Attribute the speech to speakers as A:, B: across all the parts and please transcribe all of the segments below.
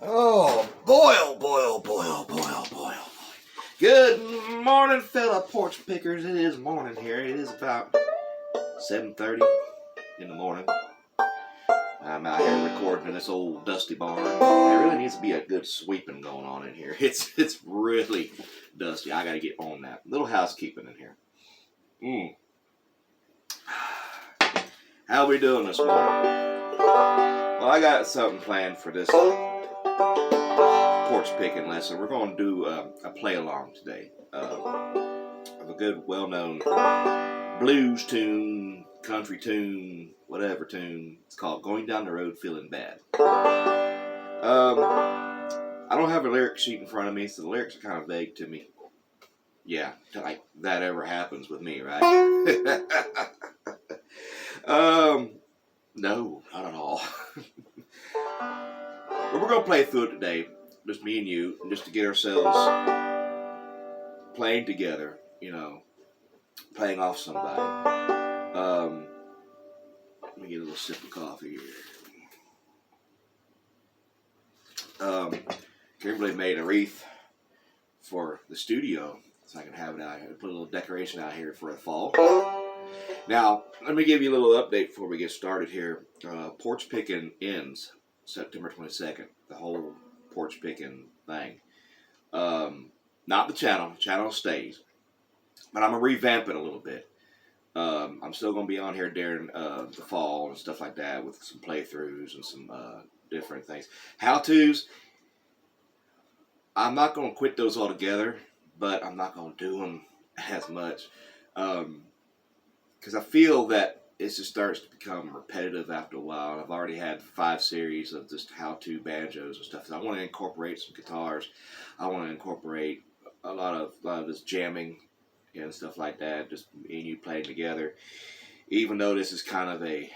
A: Oh boy, oh boy, oh boy, oh boy, oh boy, oh boy. Good morning, fellow porch pickers. It is morning here. It is about 7:30 in the morning. I'm out here recording in this old dusty barn. There really needs to be a good sweeping going on in here. It's really dusty. I gotta get on that. Little housekeeping in here. How we doing this morning? Well, I got something planned for this porch picking lesson. We're going to do a play along today of a good, well-known blues tune, country tune, whatever tune. It's called "Going Down the Road Feeling Bad." I don't have a lyric sheet in front of me, so the lyrics are kind of vague to me. Yeah, like that ever happens with me, right? No, not at all. But we're going to play through it today, just me and you, just to get ourselves playing together, playing off somebody. Let me get a little sip of coffee here. Kimberly made a wreath for the studio, so I can have it out here, put a little decoration out here for the fall. Now, let me give you a little update before we get started here. Porch picking ends September 22nd, the whole porch picking thing. Not the channel stays, but I'm going to revamp it a little bit. I'm still going to be on here during the fall and stuff like that with some playthroughs and some different things. How-tos, I'm not going to quit those altogether, but I'm not going to do them as much. Because I feel that it just starts to become repetitive after a while. I've already had 5 series of just how-to banjos and stuff. So I want to incorporate some guitars. I want to incorporate a lot of this jamming and stuff like that. Just me and you playing together. Even though this is kind of a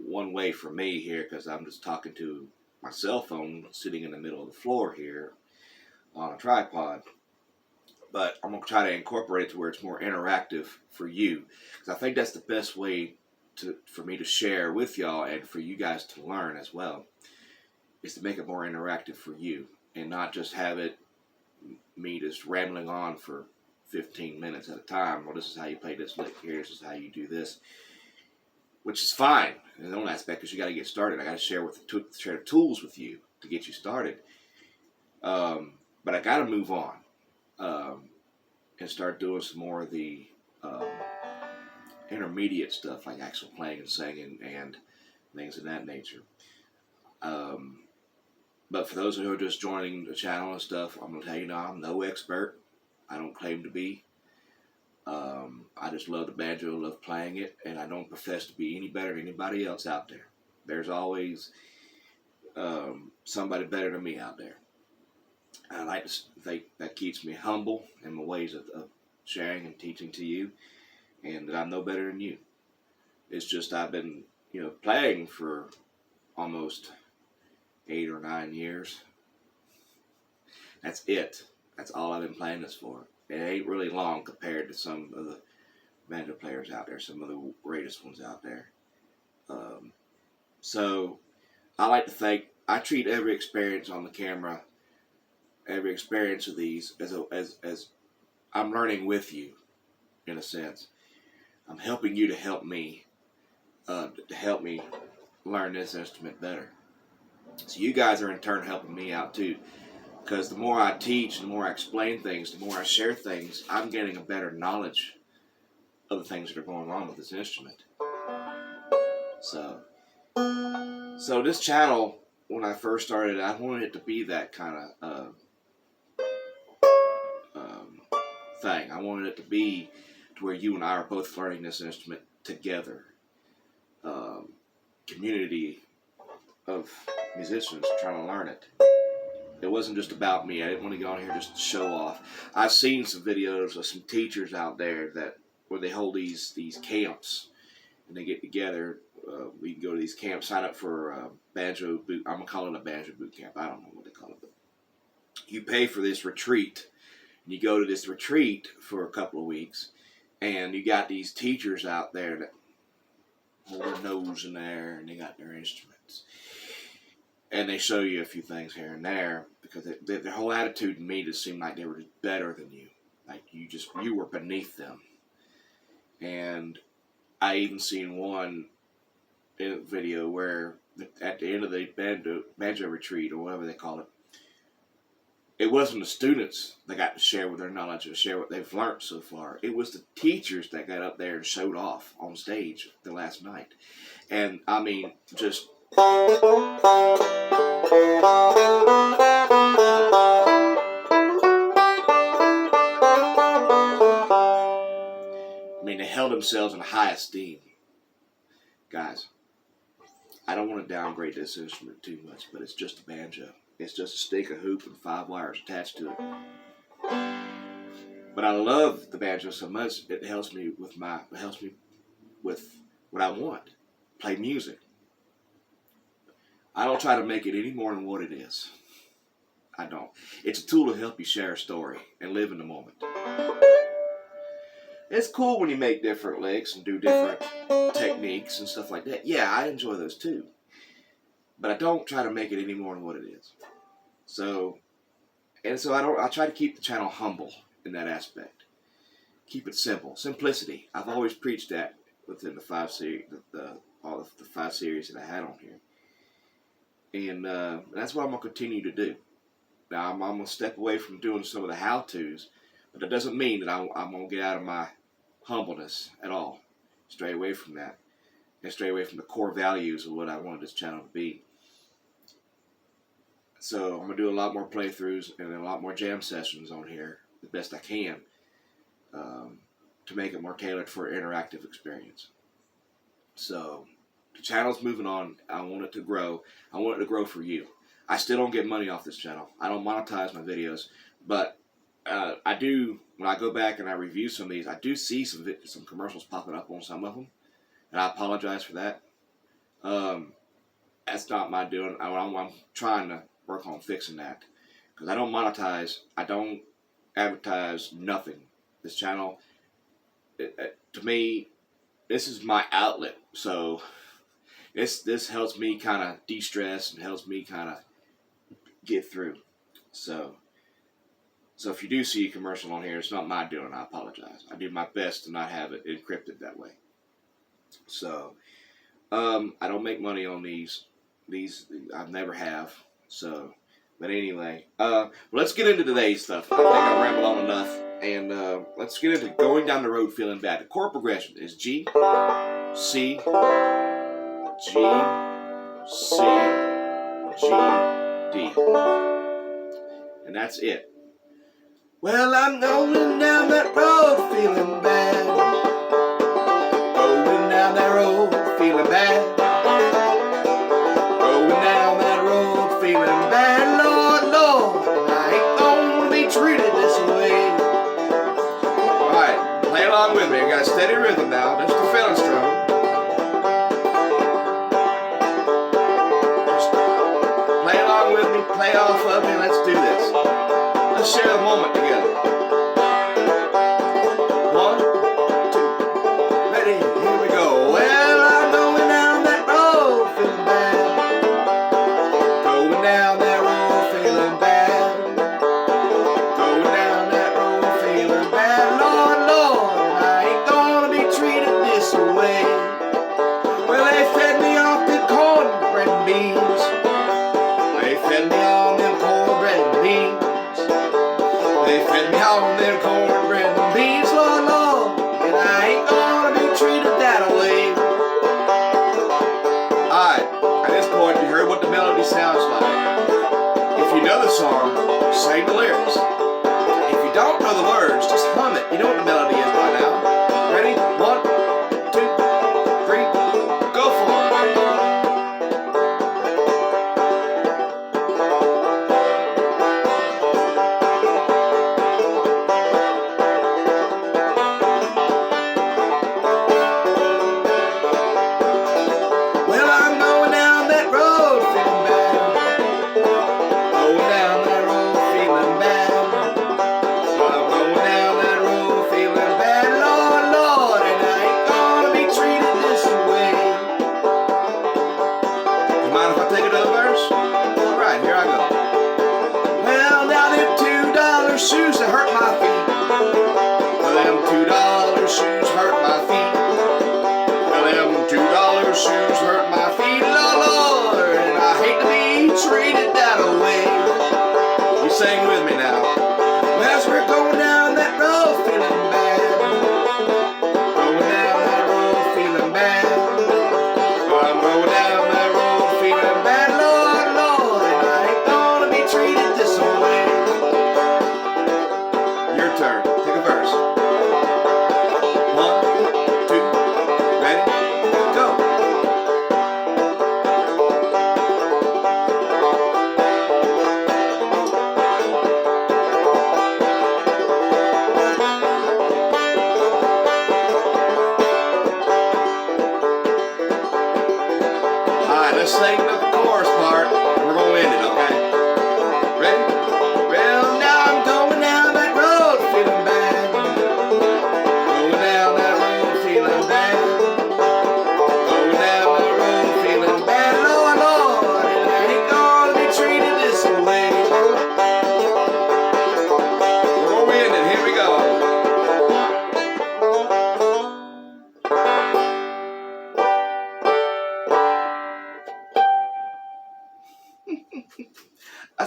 A: one-way for me here, because I'm just talking to my cell phone sitting in the middle of the floor here on a tripod. But I'm going to try to incorporate it to where it's more interactive for you. Because I think that's the best way for me to share with y'all and for you guys to learn as well. Is to make it more interactive for you. And not just have it me just rambling on for 15 minutes at a time. Well, this is how you play this lick here. This is how you do this. Which is fine in its own aspect because you got to get started. I got to share the tools with you to get you started. But I got to move on. And start doing some more of the intermediate stuff like actual playing and singing and things of that nature. But for those who are just joining the channel and stuff, I'm going to tell you now, I'm no expert. I don't claim to be. I just love the banjo, love playing it, and I don't profess to be any better than anybody else out there. There's always somebody better than me out there. I like to think that keeps me humble in my ways of sharing and teaching to you, and that I'm no better than you. It's just I've been, playing for almost 8 or 9 years. That's it. That's all I've been playing this for. It ain't really long compared to some of the banjo players out there, some of the greatest ones out there. So I like to think I treat every experience on the camera, every experience of these as I'm learning with you, in a sense. I'm helping you to help me learn this instrument better. So you guys are in turn helping me out too, because the more I teach, the more I explain things, the more I share things, I'm getting a better knowledge of the things that are going on with this instrument. So this channel, when I first started, I wanted it to be that kind of thing. I wanted it to be to where you and I are both learning this instrument together. Community of musicians trying to learn it. It wasn't just about me. I didn't want to go on here just to show off. I've seen some videos of some teachers out there where they hold these camps and they get together. We can go to these camps, sign up for banjo boot. I'm gonna call it a banjo boot camp. I don't know what they call it, but you pay for this retreat. And you go to this retreat for a couple of weeks, and you got these teachers out there that hold their nose in there, and they got their instruments. and they show you a few things here and there because their whole attitude to me just seemed like they were just better than you, like you were beneath them. And I even seen one video where at the end of the banjo retreat, or whatever they call it, it wasn't the students that got to share with their knowledge or share what they've learned so far. It was the teachers that got up there and showed off on stage the last night. And I mean, just they held themselves in high esteem. Guys, I don't want to downgrade this instrument too much, but it's just a banjo. It's just a stick, a hoop, and 5 wires attached to it. But I love the banjo so much, it helps me with what I want. Play music. I don't try to make it any more than what it is. I don't. It's a tool to help you share a story and live in the moment. It's cool when you make different licks and do different techniques and stuff like that. Yeah, I enjoy those too. But I don't try to make it any more than what it is. So I try to keep the channel humble in that aspect. Keep it simple. Simplicity. I've always preached that within the 5 series, all of the 5 series that I had on here. And that's what I'm going to continue to do. Now, I'm going to step away from doing some of the how-tos, but that doesn't mean that I'm going to get out of my humbleness at all. Stray away from that. And stray away from the core values of what I wanted this channel to be. So I'm going to do a lot more playthroughs and a lot more jam sessions on here, the best I can, to make it more tailored for an interactive experience. So the channel's moving on. I want it to grow. I want it to grow for you. I still don't get money off this channel. I don't monetize my videos, but I do, when I go back and I review some of these, I do see some commercials popping up on some of them, and I apologize for that. That's not my doing. I'm trying to work on fixing that, because I don't monetize. I don't advertise nothing. This channel, to me, this is my outlet. So this helps me kind of de-stress and helps me kind of get through. So if you do see a commercial on here, it's not my doing. I apologize. I do my best to not have it encrypted that way. So I don't make money on these. I never have. So, but anyway, let's get into today's stuff. I think I rambled on enough, and let's get into Going Down the Road Feeling Bad. The chord progression is G, C, G, C, G, D, and that's it. Well, I'm going down that road feeling bad. Going down that road feeling bad. Going down that road feeling bad. Lord, Lord, I ain't gonna be treated this way. Alright, play along with me. I got a steady rhythm now, just a feeling strong. Just play along with me, play off of me, let's do this. Let's share the moment together. 1, 2, ready, here we go. Well, I'm going down that road feeling bad. Going down that road feeling bad. Going down that road feeling bad. Lord, Lord, I ain't gonna be treated this way. Well, they fed me off the cornbread and beans. They fed me on them cornbread and beans. They fed me on their cornbread and beans, Lord, Lord, and I ain't gonna be treated that way. Alright, at this point you heard what the melody sounds like. If you know the song, sing the lyrics. If you don't know the words, just hum it. You know what the melody is by now. Ready? 1, 2, 3, go for it. Feeling bad.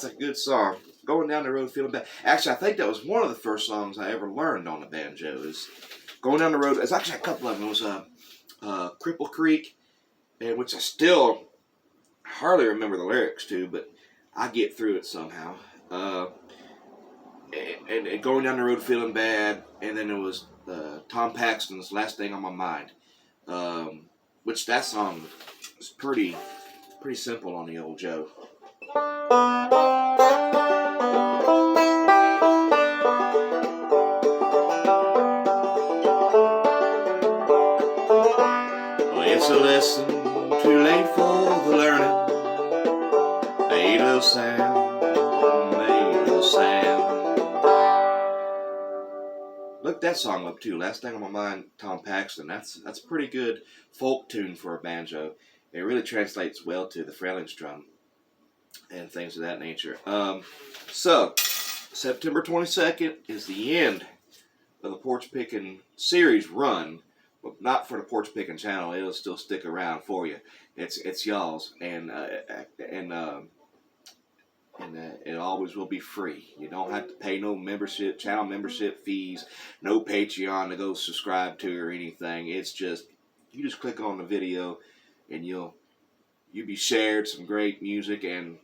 A: That's a good song. Going down the road feeling bad. Actually, I think that was one of the first songs I ever learned on the banjo. Is going down the road. It's actually a couple of them. It was Cripple Creek, and which I still hardly remember the lyrics to, but I get through it somehow. And going down the road feeling bad, and then it was Tom Paxton's Last Thing on My Mind, which that song is pretty simple on the old Joe. Well, it's a lesson too late for the learning. Made of sand, made of sand. Look that song up too. Last Thing on My Mind, Tom Paxton. That's a pretty good folk tune for a banjo. It really translates well to the Frelingsdrum and things of that nature. So, September 22nd is the end of the Porch Picking series run, but not for the Porch Picking channel. It'll still stick around for you. It's y'all's, and it always will be free. You don't have to pay no channel membership fees, no Patreon to go subscribe to or anything. It's just, you just click on the video and you'll be shared some great music and,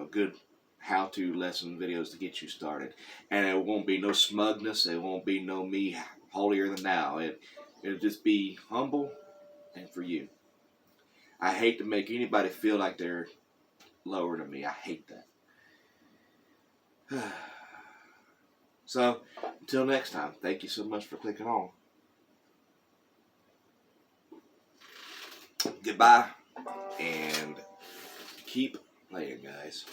A: good how-to lesson videos to get you started. And it won't be no smugness. It won't be no me holier than thou. It'll just be humble and for you. I hate to make anybody feel like they're lower than me. I hate that. So, until next time, thank you so much for clicking on. Goodbye, and keep playing, guys.